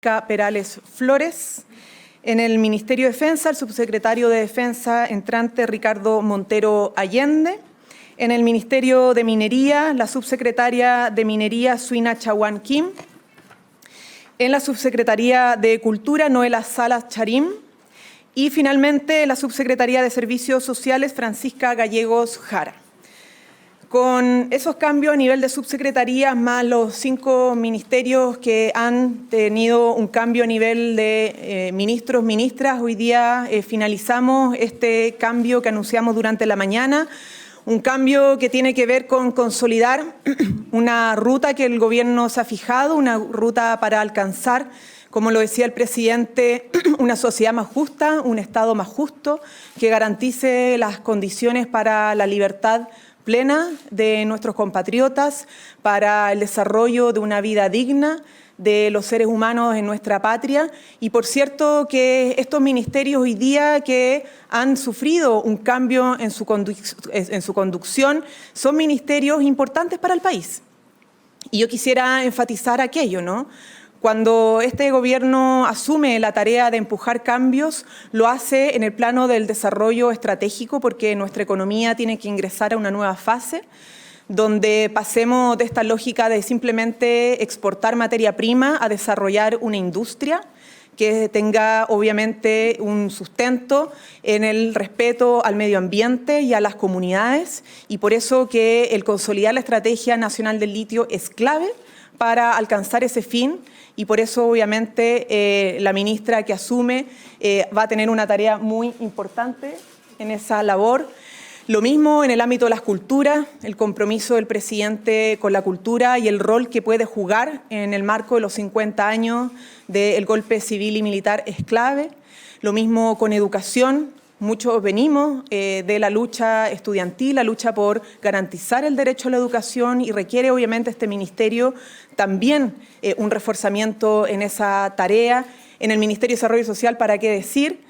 Perales Flores. En el Ministerio de Defensa, el subsecretario de Defensa entrante Ricardo Montero Allende. En el Ministerio de Minería, la subsecretaria de Minería Suina Chaguán Kim. En la Subsecretaría de Cultura, Noela Salas Charim. Y finalmente, la Subsecretaría de Servicios Sociales, Francisca Gallegos Jara. Con esos cambios a nivel de subsecretarías, más los 5 ministerios que han tenido un cambio a nivel de ministros, ministras, hoy día finalizamos este cambio que anunciamos durante la mañana, un cambio que tiene que ver con consolidar una ruta que el gobierno se ha fijado, una ruta para alcanzar, como lo decía el presidente, una sociedad más justa, un Estado más justo, que garantice las condiciones para la libertad plena de nuestros compatriotas, para el desarrollo de una vida digna de los seres humanos en nuestra patria. Y por cierto que estos ministerios hoy día que han sufrido un cambio en su conducción son ministerios importantes para el país. Y yo quisiera enfatizar aquello, ¿no? Cuando este gobierno asume la tarea de empujar cambios, lo hace en el plano del desarrollo estratégico, porque nuestra economía tiene que ingresar a una nueva fase, donde pasemos de esta lógica de simplemente exportar materia prima a desarrollar una industria que tenga obviamente un sustento en el respeto al medio ambiente y a las comunidades, y por eso que el consolidar la Estrategia Nacional del Litio es clave para alcanzar ese fin, y por eso obviamente la ministra que asume va a tener una tarea muy importante en esa labor. Lo mismo en el ámbito de las culturas, el compromiso del presidente con la cultura y el rol que puede jugar en el marco de los 50 años del golpe civil y militar es clave. Lo mismo con educación. Muchos venimos de la lucha estudiantil, la lucha por garantizar el derecho a la educación, y requiere obviamente este ministerio también un reforzamiento en esa tarea. En el Ministerio de Desarrollo Social, ¿para qué decir?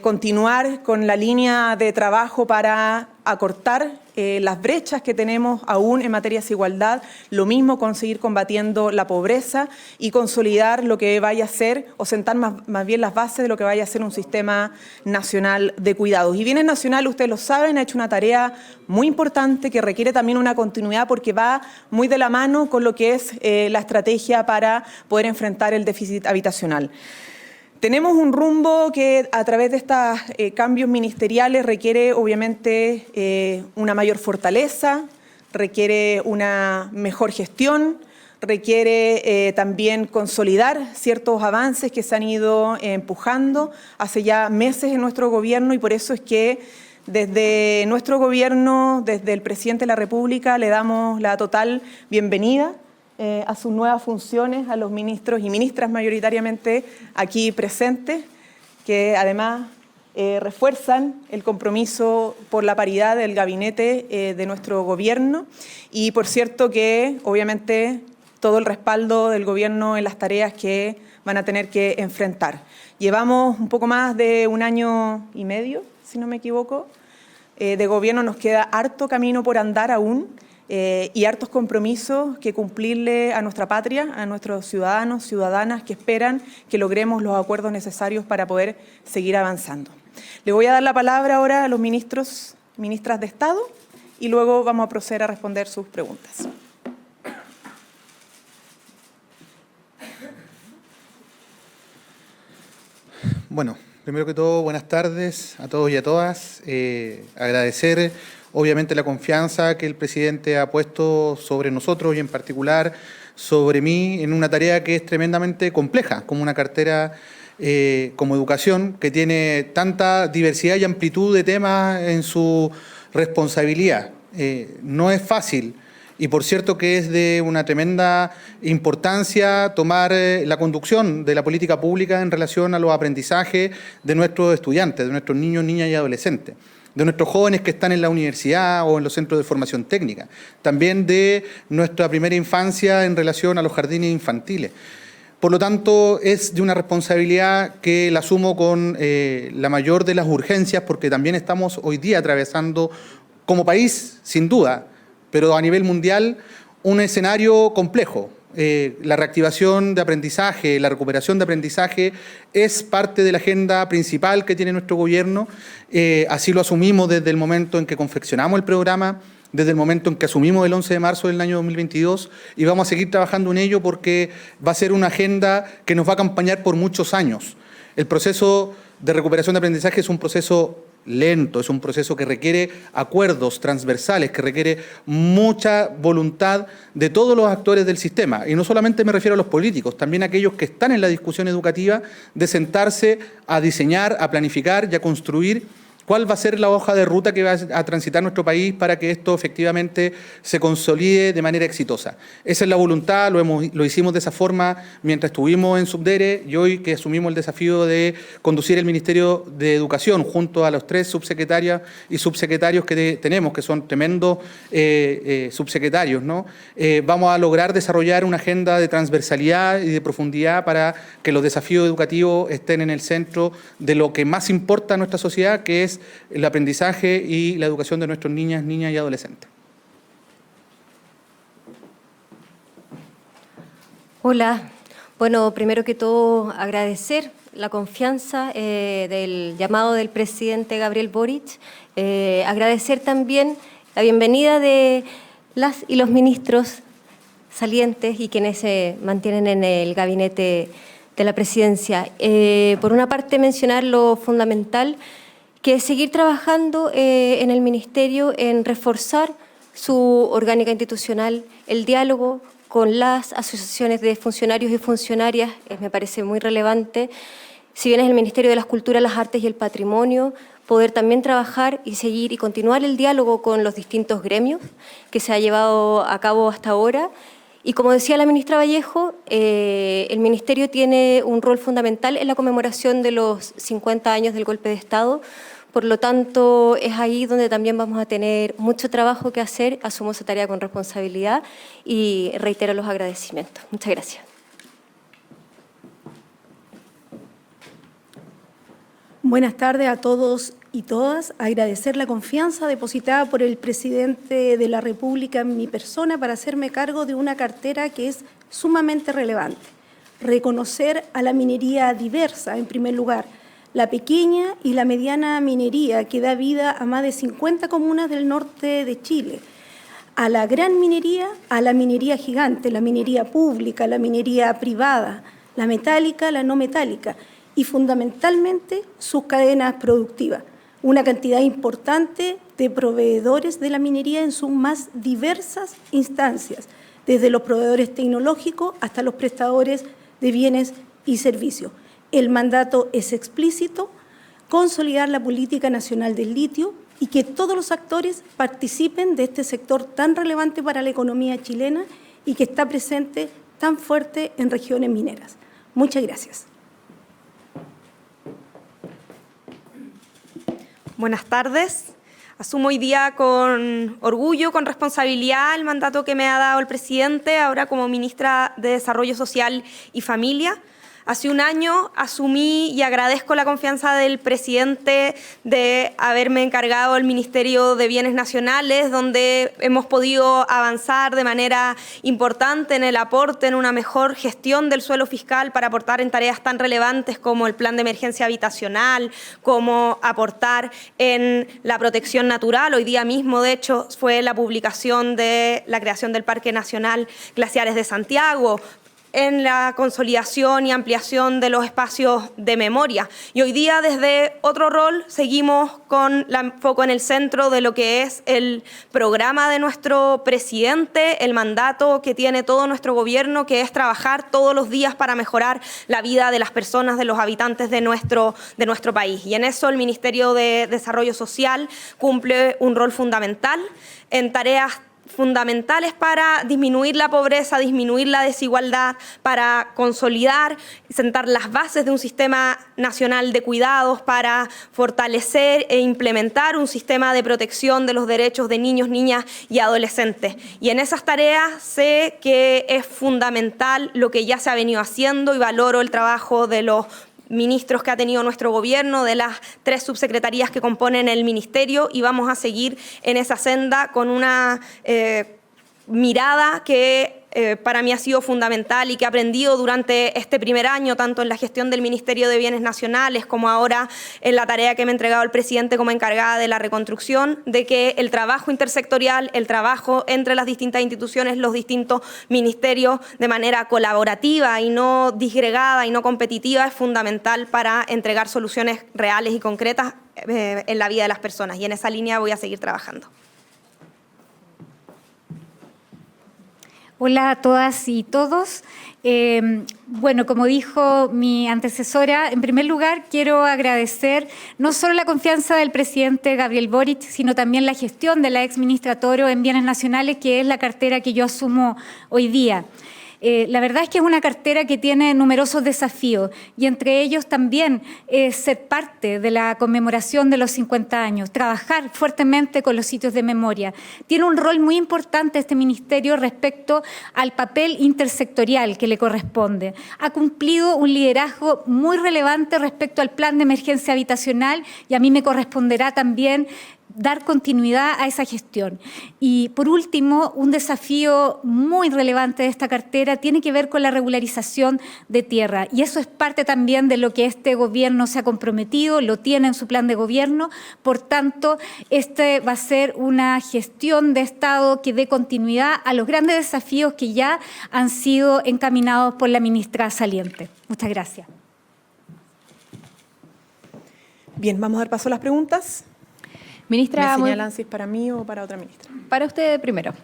Continuar con la línea de trabajo para acortar las brechas que tenemos aún en materia de desigualdad, lo mismo con seguir combatiendo la pobreza y consolidar lo que vaya a ser, o sentar más bien las bases de lo que vaya a ser un sistema nacional de cuidados. Y Bienes Nacional, ustedes lo saben, ha hecho una tarea muy importante que requiere también una continuidad, porque va muy de la mano con lo que es la estrategia para poder enfrentar el déficit habitacional. Tenemos un rumbo que a través de estos cambios ministeriales requiere obviamente una mayor fortaleza, requiere una mejor gestión, requiere también consolidar ciertos avances que se han ido empujando hace ya meses en nuestro gobierno, y por eso es que desde nuestro gobierno, desde el presidente de la República, le damos la total bienvenida a sus nuevas funciones, a los ministros y ministras mayoritariamente aquí presentes, que además refuerzan el compromiso por la paridad del gabinete de nuestro gobierno, y por cierto que obviamente todo el respaldo del gobierno en las tareas que van a tener que enfrentar. Llevamos un poco más de 1 año y medio, si no me equivoco, de gobierno. Nos queda harto camino por andar aún, y hartos compromisos que cumplirle a nuestra patria, a nuestros ciudadanos, ciudadanas que esperan que logremos los acuerdos necesarios para poder seguir avanzando. Le voy a dar la palabra ahora a los ministros, ministras de Estado, y luego vamos a proceder a responder sus preguntas. Bueno, primero que todo, buenas tardes a todos y a todas. Agradecer obviamente la confianza que el presidente ha puesto sobre nosotros y en particular sobre mí en una tarea que es tremendamente compleja, como una cartera como educación, que tiene tanta diversidad y amplitud de temas en su responsabilidad. No es fácil, y por cierto que es de una tremenda importancia tomar la conducción de la política pública en relación a los aprendizajes de nuestros estudiantes, de nuestros niños, niñas y adolescentes, de nuestros jóvenes que están en la universidad o en los centros de formación técnica, también de nuestra primera infancia en relación a los jardines infantiles. Por lo tanto, es de una responsabilidad que la asumo con la mayor de las urgencias, porque también estamos hoy día atravesando como país, sin duda, pero a nivel mundial, un escenario complejo. la reactivación de aprendizaje, la recuperación de aprendizaje es parte de la agenda principal que tiene nuestro gobierno. Así lo asumimos desde el momento en que confeccionamos el programa, desde el momento en que asumimos el 11 de marzo del año 2022, y vamos a seguir trabajando en ello porque va a ser una agenda que nos va a acompañar por muchos años. El proceso de recuperación de aprendizaje es un proceso lento, es un proceso que requiere acuerdos transversales, que requiere mucha voluntad de todos los actores del sistema. Y no solamente me refiero a los políticos, también a aquellos que están en la discusión educativa, de sentarse a diseñar, a planificar y a construir cuál va a ser la hoja de ruta que va a transitar nuestro país para que esto efectivamente se consolide de manera exitosa. Esa es la voluntad, lo hicimos de esa forma mientras estuvimos en Subdere, y hoy que asumimos el desafío de conducir el Ministerio de Educación junto a los 3 subsecretarias y subsecretarios que tenemos, que son tremendos subsecretarios, ¿no? Vamos a lograr desarrollar una agenda de transversalidad y de profundidad para que los desafíos educativos estén en el centro de lo que más importa a nuestra sociedad, que es el aprendizaje y la educación de nuestros niñas y adolescentes. Hola. Bueno, primero que todo agradecer la confianza del llamado del presidente Gabriel Boric. Agradecer también la bienvenida de las y los ministros salientes y quienes se mantienen en el gabinete de la presidencia. Por una parte, mencionar lo fundamental que es seguir trabajando en el Ministerio en reforzar su orgánica institucional, el diálogo con las asociaciones de funcionarios y funcionarias, me parece muy relevante. Si bien es el Ministerio de las Culturas, las Artes y el Patrimonio, poder también trabajar y seguir y continuar el diálogo con los distintos gremios que se ha llevado a cabo hasta ahora. Y como decía la ministra Vallejo, el Ministerio tiene un rol fundamental en la conmemoración de los 50 años del golpe de Estado. Por lo tanto, es ahí donde también vamos a tener mucho trabajo que hacer. Asumo esa tarea con responsabilidad y reitero los agradecimientos. Muchas gracias. Buenas tardes a todos y todas. Agradecer la confianza depositada por el presidente de la República en mi persona para hacerme cargo de una cartera que es sumamente relevante. Reconocer a la minería diversa, en primer lugar, la pequeña y la mediana minería que da vida a más de 50 comunas del norte de Chile, a la gran minería, a la minería gigante, la minería pública, la minería privada, la metálica, la no metálica, y fundamentalmente sus cadenas productivas. Una cantidad importante de proveedores de la minería en sus más diversas instancias, desde los proveedores tecnológicos hasta los prestadores de bienes y servicios. El mandato es explícito: consolidar la política nacional del litio y que todos los actores participen de este sector tan relevante para la economía chilena y que está presente tan fuerte en regiones mineras. Muchas gracias. Buenas tardes. Asumo hoy día con orgullo, con responsabilidad, el mandato que me ha dado el presidente, ahora como ministra de Desarrollo Social y Familia. Hace un año asumí y agradezco la confianza del presidente de haberme encargado el Ministerio de Bienes Nacionales, donde hemos podido avanzar de manera importante en el aporte, en una mejor gestión del suelo fiscal para aportar en tareas tan relevantes como el plan de emergencia habitacional, como aportar en la protección natural. Hoy día mismo, de hecho, fue la publicación de la creación del Parque Nacional Glaciares de Santiago, en la consolidación y ampliación de los espacios de memoria. Y hoy día, desde otro rol, seguimos con el foco en el centro de lo que es el programa de nuestro presidente, el mandato que tiene todo nuestro gobierno, que es trabajar todos los días para mejorar la vida de las personas, de los habitantes de nuestro país. Y en eso el Ministerio de Desarrollo Social cumple un rol fundamental en tareas fundamentales para disminuir la pobreza, disminuir la desigualdad, para consolidar y sentar las bases de un sistema nacional de cuidados, para fortalecer e implementar un sistema de protección de los derechos de niños, niñas y adolescentes. Y en esas tareas sé que es fundamental lo que ya se ha venido haciendo y valoro el trabajo de los ministros que ha tenido nuestro gobierno, de las 3 subsecretarías que componen el ministerio, y vamos a seguir en esa senda con una mirada que para mí ha sido fundamental y que he aprendido durante este primer año, tanto en la gestión del Ministerio de Bienes Nacionales como ahora en la tarea que me ha entregado el presidente como encargada de la reconstrucción, de que el trabajo intersectorial, el trabajo entre las distintas instituciones, los distintos ministerios de manera colaborativa y no disgregada y no competitiva es fundamental para entregar soluciones reales y concretas en la vida de las personas. Y en esa línea voy a seguir trabajando. Hola a todas y todos. Bueno, como dijo mi antecesora, en primer lugar quiero agradecer no solo la confianza del presidente Gabriel Boric, sino también la gestión de la exministra Toro en Bienes Nacionales, que es la cartera que yo asumo hoy día. La verdad es que es una cartera que tiene numerosos desafíos y entre ellos también ser parte de la conmemoración de los 50 años, trabajar fuertemente con los sitios de memoria. Tiene un rol muy importante este ministerio respecto al papel intersectorial que le corresponde. Ha cumplido un liderazgo muy relevante respecto al plan de emergencia habitacional y a mí me corresponderá también dar continuidad a esa gestión. Y por último, un desafío muy relevante de esta cartera tiene que ver con la regularización de tierra. Y eso es parte también de lo que este gobierno se ha comprometido, lo tiene en su plan de gobierno. Por tanto, este va a ser una gestión de Estado que dé continuidad a los grandes desafíos que ya han sido encaminados por la ministra saliente. Muchas gracias. Bien, vamos a dar paso a las preguntas. Ministra, ¿Me señalan si es para mí o para otra ministra? Para usted primero.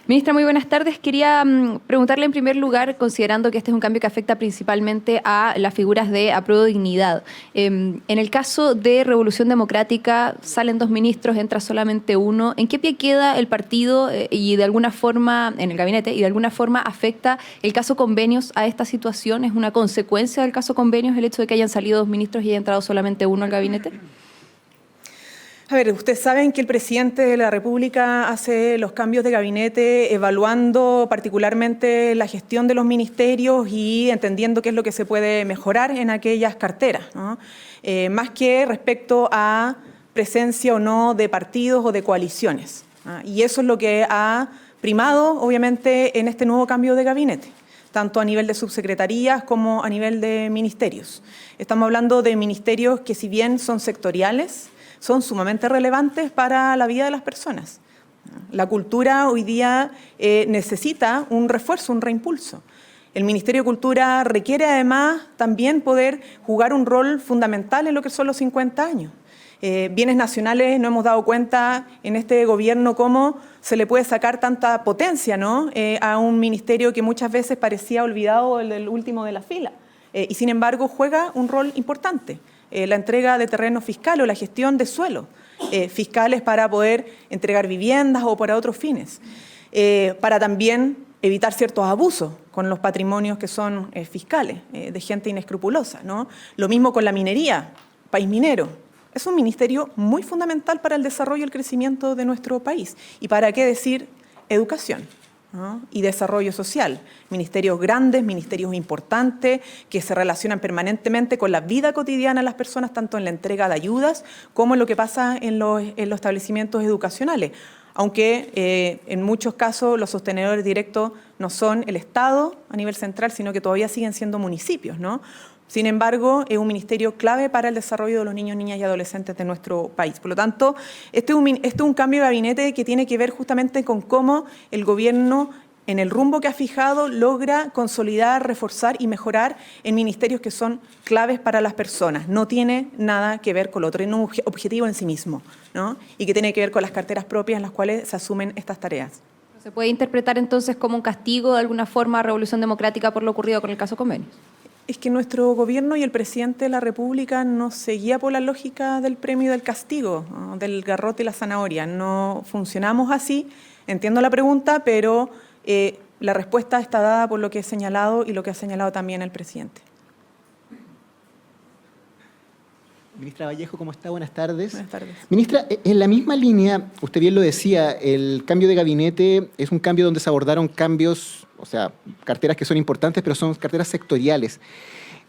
Ministra, muy buenas tardes. Quería preguntarle en primer lugar, considerando que este es un cambio que afecta principalmente a las figuras de Apruebo Dignidad. En el caso de Revolución Democrática, salen 2 ministros, entra solamente uno. ¿En qué pie queda el partido y de alguna forma, en el gabinete, y de alguna forma afecta el caso Convenios a esta situación? ¿Es una consecuencia del caso Convenios el hecho de que hayan salido 2 ministros y haya entrado solamente uno al gabinete? A ver, ustedes saben que el presidente de la República hace los cambios de gabinete evaluando particularmente la gestión de los ministerios y entendiendo qué es lo que se puede mejorar en aquellas carteras, ¿no? Más que respecto a presencia o no de partidos o de coaliciones. Y eso es lo que ha primado, obviamente, en este nuevo cambio de gabinete, tanto a nivel de subsecretarías como a nivel de ministerios. Estamos hablando de ministerios que, si bien son sectoriales, son sumamente relevantes para la vida de las personas. La cultura hoy día necesita un refuerzo, un reimpulso. El Ministerio de Cultura requiere además también poder jugar un rol fundamental en lo que son los 50 años. Bienes nacionales, nos hemos dado cuenta en este gobierno cómo se le puede sacar tanta potencia, ¿no? A un ministerio que muchas veces parecía olvidado, el último de la fila. Y sin embargo juega un rol importante. La entrega de terrenos fiscales o la gestión de suelos fiscales para poder entregar viviendas o para otros fines, para también evitar ciertos abusos con los patrimonios que son fiscales, de gente inescrupulosa, ¿no? Lo mismo con la minería, País Minero. Es un ministerio muy fundamental para el desarrollo y el crecimiento de nuestro país. ¿Y para qué decir educación? ¿No? Y desarrollo social, ministerios grandes, ministerios importantes que se relacionan permanentemente con la vida cotidiana de las personas, tanto en la entrega de ayudas como en lo que pasa en los establecimientos educacionales, aunque en muchos casos los sostenedores directos no son el Estado a nivel central, sino que todavía siguen siendo municipios, ¿no? Sin embargo, es un ministerio clave para el desarrollo de los niños, niñas y adolescentes de nuestro país. Por lo tanto, este es un cambio de gabinete que tiene que ver justamente con cómo el gobierno, en el rumbo que ha fijado, logra consolidar, reforzar y mejorar en ministerios que son claves para las personas. No tiene nada que ver con lo otro, tiene un objetivo en sí mismo, ¿no? Y que tiene que ver con las carteras propias en las cuales se asumen estas tareas. ¿Se puede interpretar entonces como un castigo de alguna forma a Revolución Democrática por lo ocurrido con el caso Convenios? Es que nuestro gobierno y el presidente de la República no se guía por la lógica del premio y del castigo, ¿no? Del garrote y la zanahoria. No funcionamos así. Entiendo la pregunta, pero la respuesta está dada por lo que he señalado y lo que ha señalado también el presidente. Ministra Vallejo, ¿cómo está? Buenas tardes. Buenas tardes. Ministra, en la misma línea, usted bien lo decía, el cambio de gabinete es un cambio donde se abordaron cambios, o sea, carteras que son importantes, pero son carteras sectoriales.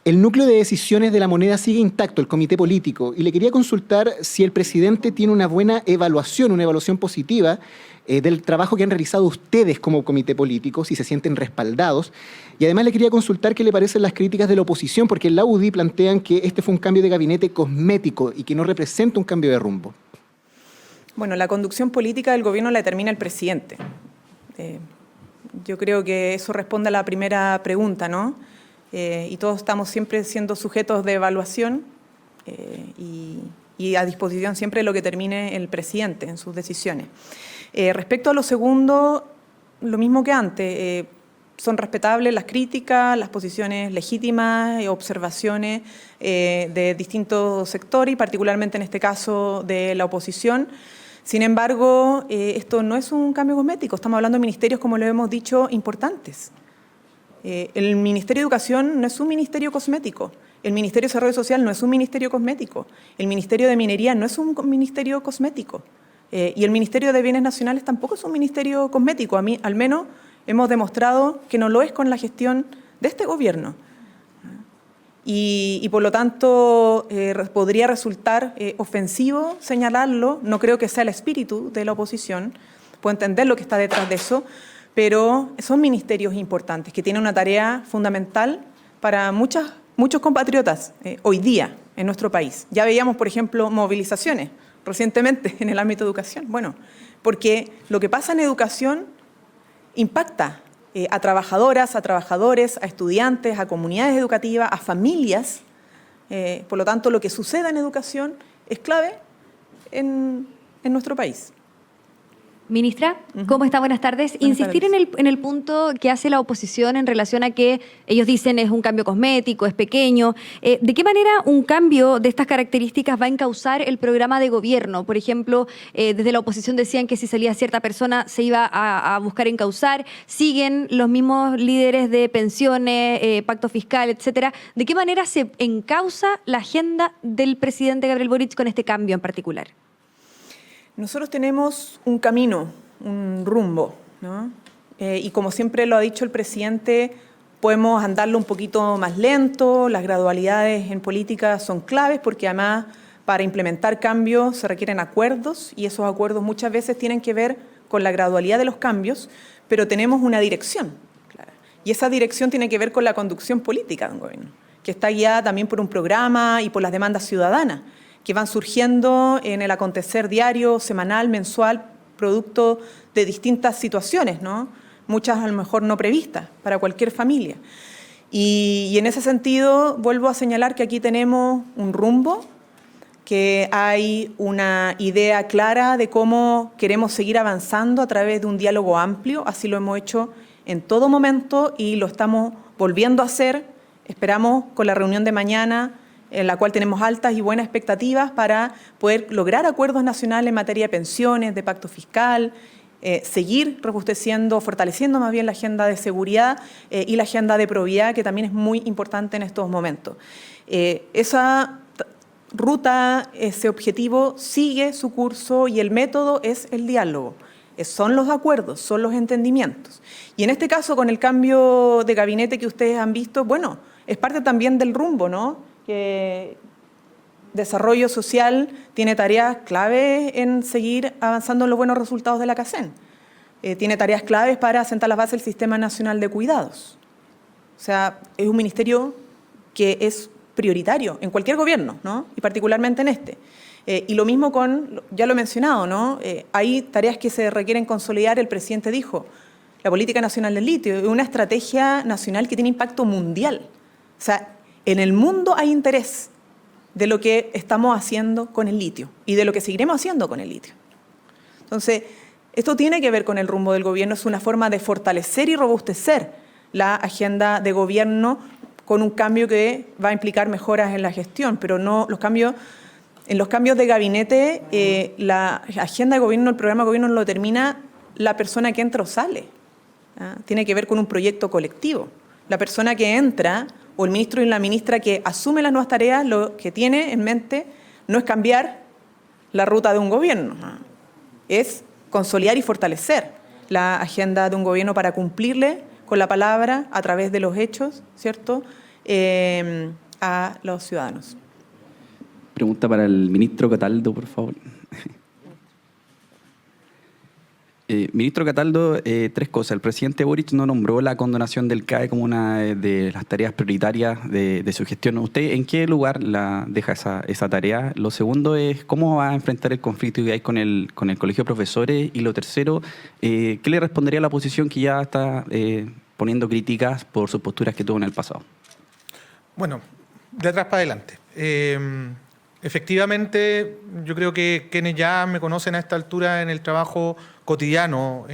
El núcleo de decisiones de la moneda sigue intacto, el comité político, y le quería consultar si el presidente tiene una buena evaluación, una evaluación positiva del trabajo que han realizado ustedes como comité político, si se sienten respaldados. Y además le quería consultar qué le parecen las críticas de la oposición, porque en la UDI plantean que este fue un cambio de gabinete cosmético y que no representa un cambio de rumbo. Bueno, la conducción política del gobierno la determina el presidente. Yo creo que eso responde a la primera pregunta, ¿no? Y todos estamos siempre siendo sujetos de evaluación y a disposición siempre de lo que termine el presidente en sus decisiones. Respecto a lo segundo, lo mismo que antes, son respetables las críticas, las posiciones legítimas, observaciones de distintos sectores y particularmente en este caso de la oposición. Sin embargo, esto no es un cambio cosmético, estamos hablando de ministerios, como lo hemos dicho, importantes. El Ministerio de Educación no es un ministerio cosmético, el Ministerio de Desarrollo Social no es un ministerio cosmético, el Ministerio de Minería no es un ministerio cosmético y el Ministerio de Bienes Nacionales tampoco es un ministerio cosmético. Al menos hemos demostrado que no lo es con la gestión de este gobierno. Y por lo tanto podría resultar ofensivo señalarlo, no creo que sea el espíritu de la oposición, puedo entender lo que está detrás de eso, pero son ministerios importantes que tienen una tarea fundamental para muchos compatriotas hoy día en nuestro país. Ya veíamos, por ejemplo, movilizaciones recientemente en el ámbito de educación. Bueno, porque lo que pasa en educación impacta a trabajadoras, a trabajadores, a estudiantes, a comunidades educativas, a familias. Por lo tanto, lo que suceda en educación es clave en nuestro país. Ministra, ¿cómo está? Buenas tardes. Insistir en el punto que hace la oposición en relación a que ellos dicen es un cambio cosmético, es pequeño. ¿De qué manera un cambio de estas características va a encauzar el programa de gobierno? Por ejemplo, desde la oposición decían que si salía cierta persona se iba a buscar encauzar. Siguen los mismos líderes de pensiones, pacto fiscal, etcétera. ¿De qué manera se encauza la agenda del presidente Gabriel Boric con este cambio en particular? Nosotros tenemos un camino, un rumbo, ¿no? Y como siempre lo ha dicho el presidente, podemos andarlo un poquito más lento, las gradualidades en política son claves porque además para implementar cambios se requieren acuerdos y esos acuerdos muchas veces tienen que ver con la gradualidad de los cambios, pero tenemos una dirección clara. Y esa dirección tiene que ver con la conducción política de un gobierno, que está guiada también por un programa y por las demandas ciudadanas, que van surgiendo en el acontecer diario, semanal, mensual, producto de distintas situaciones, ¿no? Muchas a lo mejor no previstas para cualquier familia. Y en ese sentido vuelvo a señalar que aquí tenemos un rumbo, que hay una idea clara de cómo queremos seguir avanzando a través de un diálogo amplio, así lo hemos hecho en todo momento y lo estamos volviendo a hacer, esperamos con la reunión de mañana, en la cual tenemos altas y buenas expectativas para poder lograr acuerdos nacionales en materia de pensiones, de pacto fiscal, seguir robusteciendo, fortaleciendo más bien la agenda de seguridad y la agenda de probidad, que también es muy importante en estos momentos. Esa ruta, ese objetivo sigue su curso y el método es el diálogo. Son los acuerdos, son los entendimientos. Y en este caso, con el cambio de gabinete que ustedes han visto, bueno, es parte también del rumbo, ¿no? Que desarrollo social tiene tareas claves en seguir avanzando en los buenos resultados de la CACEN. Tiene tareas claves para sentar las bases del Sistema Nacional de Cuidados. O sea, es un ministerio que es prioritario en cualquier gobierno, ¿no? Y particularmente en este. Y lo mismo con, ya lo he mencionado, ¿no? Hay tareas que se requieren consolidar, el presidente dijo, la política nacional del litio, es una estrategia nacional que tiene impacto mundial. O sea, en el mundo hay interés de lo que estamos haciendo con el litio y de lo que seguiremos haciendo con el litio. Entonces, esto tiene que ver con el rumbo del gobierno, es una forma de fortalecer y robustecer la agenda de gobierno con un cambio que va a implicar mejoras en la gestión, pero no en los cambios de gabinete, la agenda de gobierno, el programa de gobierno no lo determina la persona que entra o sale. Tiene que ver con un proyecto colectivo. La persona que entra o el ministro y la ministra que asume las nuevas tareas, lo que tiene en mente no es cambiar la ruta de un gobierno, es consolidar y fortalecer la agenda de un gobierno para cumplirle con la palabra a través de los hechos, ¿cierto? a los ciudadanos. Pregunta para el ministro Cataldo, por favor. Ministro Cataldo, tres cosas. El presidente Boric no nombró la condonación del CAE como una de las tareas prioritarias de su gestión. ¿Usted en qué lugar la deja esa tarea? Lo segundo es, ¿cómo va a enfrentar el conflicto que hay con el Colegio de Profesores? Y lo tercero, ¿qué le respondería a la oposición que ya está poniendo críticas por sus posturas que tuvo en el pasado? Bueno, de atrás para adelante. Efectivamente, yo creo que quienes ya me conocen a esta altura en el trabajo cotidiano,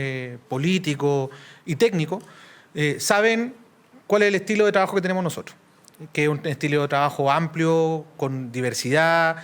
político y técnico, saben cuál es el estilo de trabajo que tenemos nosotros, que es un estilo de trabajo amplio, con diversidad.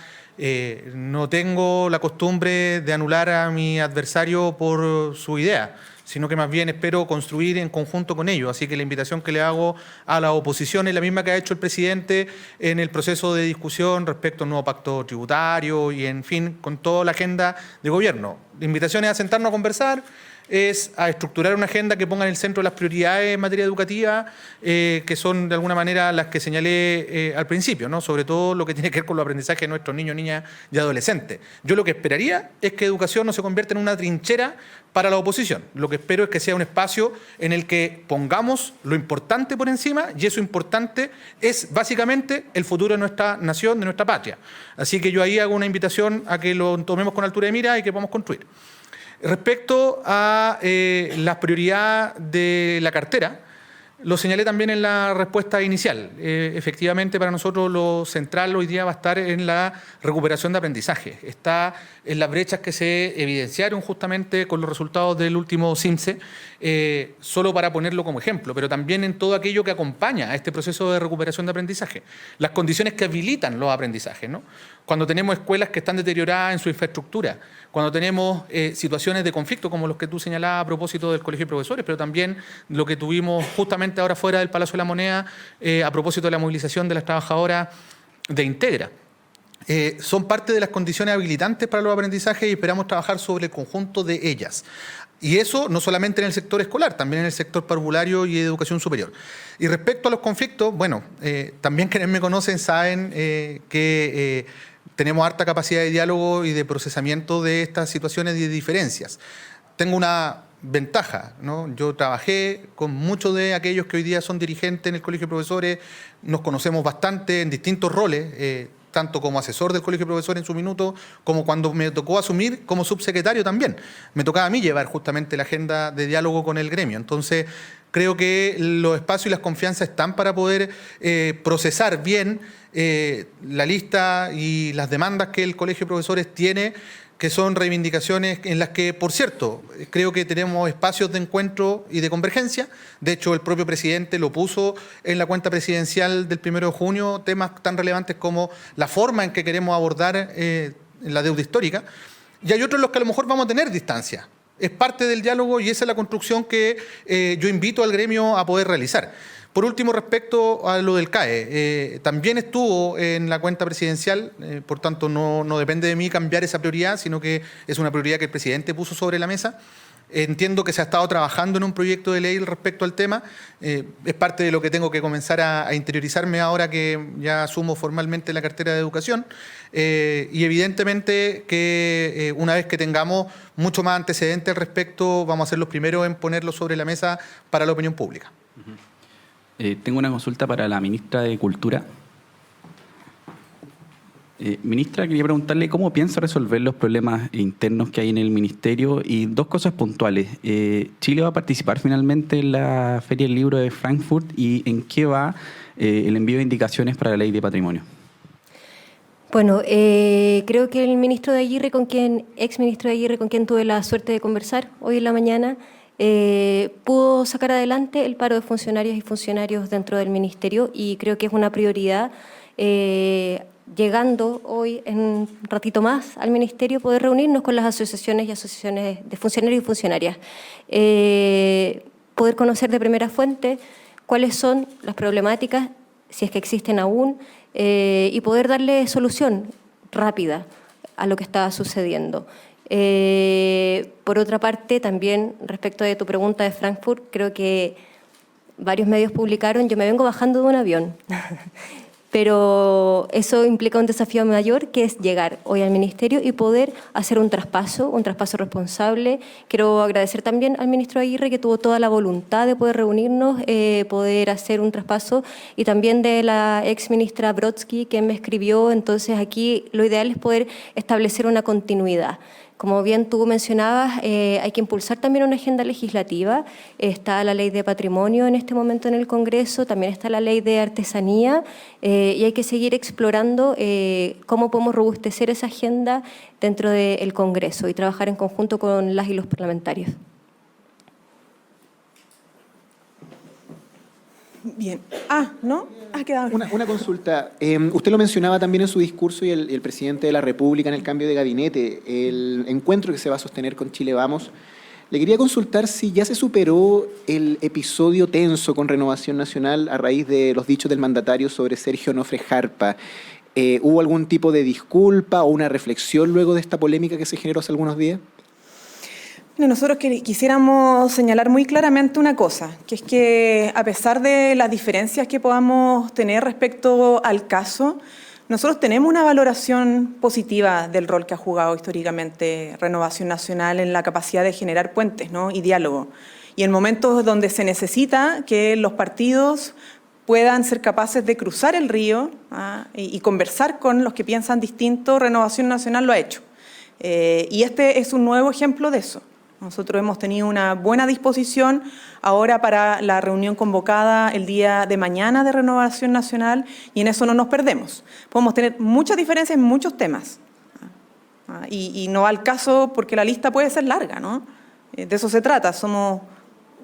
No tengo la costumbre de anular a mi adversario por su idea, sino que más bien espero construir en conjunto con ellos. Así que la invitación que le hago a la oposición es la misma que ha hecho el presidente en el proceso de discusión respecto al nuevo pacto tributario y, en fin, con toda la agenda de gobierno. La invitación es a sentarnos a conversar, es a estructurar una agenda que ponga en el centro las prioridades en materia educativa, que son de alguna manera las que señalé al principio, ¿no? Sobre todo lo que tiene que ver con los aprendizajes de nuestros niños, niñas y adolescentes. Yo lo que esperaría es que educación no se convierta en una trinchera para la oposición. Lo que espero es que sea un espacio en el que pongamos lo importante por encima, y eso importante es básicamente el futuro de nuestra nación, de nuestra patria. Así que yo ahí hago una invitación a que lo tomemos con altura de mira y que podamos construir. Respecto a la prioridad de la cartera, lo señalé también en la respuesta inicial. Efectivamente, para nosotros lo central hoy día va a estar en la recuperación de aprendizaje. Está en las brechas que se evidenciaron justamente con los resultados del último CIMSE, solo para ponerlo como ejemplo, pero también en todo aquello que acompaña a este proceso de recuperación de aprendizaje. Las condiciones que habilitan los aprendizajes, ¿no? Cuando tenemos escuelas que están deterioradas en su infraestructura, cuando tenemos situaciones de conflicto como los que tú señalabas a propósito del Colegio de Profesores, pero también lo que tuvimos justamente ahora fuera del Palacio de la Moneda a propósito de la movilización de las trabajadoras de Integra. Son parte de las condiciones habilitantes para los aprendizajes y esperamos trabajar sobre el conjunto de ellas. Y eso no solamente en el sector escolar, también en el sector parvulario y de educación superior. Y respecto a los conflictos, bueno, también quienes me conocen saben que tenemos harta capacidad de diálogo y de procesamiento de estas situaciones y de diferencias. Tengo una ventaja, ¿no? Yo trabajé con muchos de aquellos que hoy día son dirigentes en el Colegio de Profesores, nos conocemos bastante en distintos roles, tanto como asesor del Colegio de Profesores en su minuto, como cuando me tocó asumir como subsecretario también. Me tocaba a mí llevar justamente la agenda de diálogo con el gremio. Entonces, creo que los espacios y las confianzas están para poder procesar bien la lista y las demandas que el Colegio de Profesores tiene, que son reivindicaciones en las que, por cierto, creo que tenemos espacios de encuentro y de convergencia. De hecho, el propio presidente lo puso en la cuenta presidencial del 1 de junio, temas tan relevantes como la forma en que queremos abordar la deuda histórica. Y hay otros en los que a lo mejor vamos a tener distancia. Es parte del diálogo y esa es la construcción que yo invito al gremio a poder realizar. Por último, respecto a lo del CAE, también estuvo en la cuenta presidencial, por tanto no depende de mí cambiar esa prioridad, sino que es una prioridad que el presidente puso sobre la mesa. Entiendo que se ha estado trabajando en un proyecto de ley respecto al tema. Es parte de lo que tengo que comenzar a interiorizarme ahora que ya asumo formalmente la cartera de educación. Y evidentemente que una vez que tengamos mucho más antecedentes al respecto, vamos a ser los primeros en ponerlo sobre la mesa para la opinión pública. Tengo una consulta para la ministra de Cultura. Ministra, quería preguntarle cómo piensa resolver los problemas internos que hay en el ministerio y dos cosas puntuales. ¿Chile va a participar finalmente en la Feria del Libro de Frankfurt y en qué va el envío de indicaciones para la Ley de Patrimonio? Bueno, creo que el ministro de Aguirre, ex ministro de Aguirre, con quien tuve la suerte de conversar hoy en la mañana, pudo sacar adelante el paro de funcionarias y funcionarios dentro del ministerio y creo que es una prioridad, llegando hoy en un ratito más al ministerio, poder reunirnos con las asociaciones y asociaciones de funcionarios y funcionarias, poder conocer de primera fuente cuáles son las problemáticas, si es que existen aún, y poder darle solución rápida a lo que está sucediendo. Por otra parte, también respecto de tu pregunta de Frankfurt, creo que varios medios publicaron, yo me vengo bajando de un avión. Pero eso implica un desafío mayor, que es llegar hoy al Ministerio y poder hacer un traspaso responsable. Quiero agradecer también al ministro Aguirre, que tuvo toda la voluntad de poder reunirnos, poder hacer un traspaso, y también de la ex ministra Brodsky, que me escribió. Entonces aquí lo ideal es poder establecer una continuidad. Como bien tú mencionabas, hay que impulsar también una agenda legislativa. Está la ley de patrimonio en este momento en el Congreso, también está la ley de artesanía, y hay que seguir explorando cómo podemos robustecer esa agenda dentro del Congreso y trabajar en conjunto con las y los parlamentarios. Bien. ¿No? Quedaba. Una consulta. Usted lo mencionaba también en su discurso y el presidente de la República en el cambio de gabinete, el encuentro que se va a sostener con Chile Vamos. Le quería consultar si ya se superó el episodio tenso con Renovación Nacional a raíz de los dichos del mandatario sobre Sergio Onofre Jarpa. ¿Hubo algún tipo de disculpa o una reflexión luego de esta polémica que se generó hace algunos días? Nosotros quisiéramos señalar muy claramente una cosa, que es que a pesar de las diferencias que podamos tener respecto al caso, nosotros tenemos una valoración positiva del rol que ha jugado históricamente Renovación Nacional en la capacidad de generar puentes, ¿no? Y diálogo. Y en momentos donde se necesita que los partidos puedan ser capaces de cruzar el río y conversar con los que piensan distinto, Renovación Nacional lo ha hecho. Y este es un nuevo ejemplo de eso. Nosotros hemos tenido una buena disposición ahora para la reunión convocada el día de mañana de Renovación Nacional, y en eso no nos perdemos. Podemos tener muchas diferencias en muchos temas, y no va al caso porque la lista puede ser larga, ¿no? De eso se trata, somos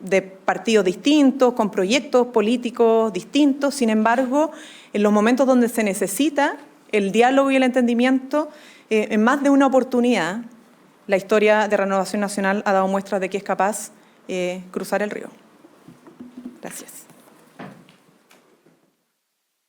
de partidos distintos, con proyectos políticos distintos. Sin embargo, en los momentos donde se necesita el diálogo y el entendimiento, en más de una oportunidad, la historia de Renovación Nacional ha dado muestras de que es capaz de cruzar el río. Gracias.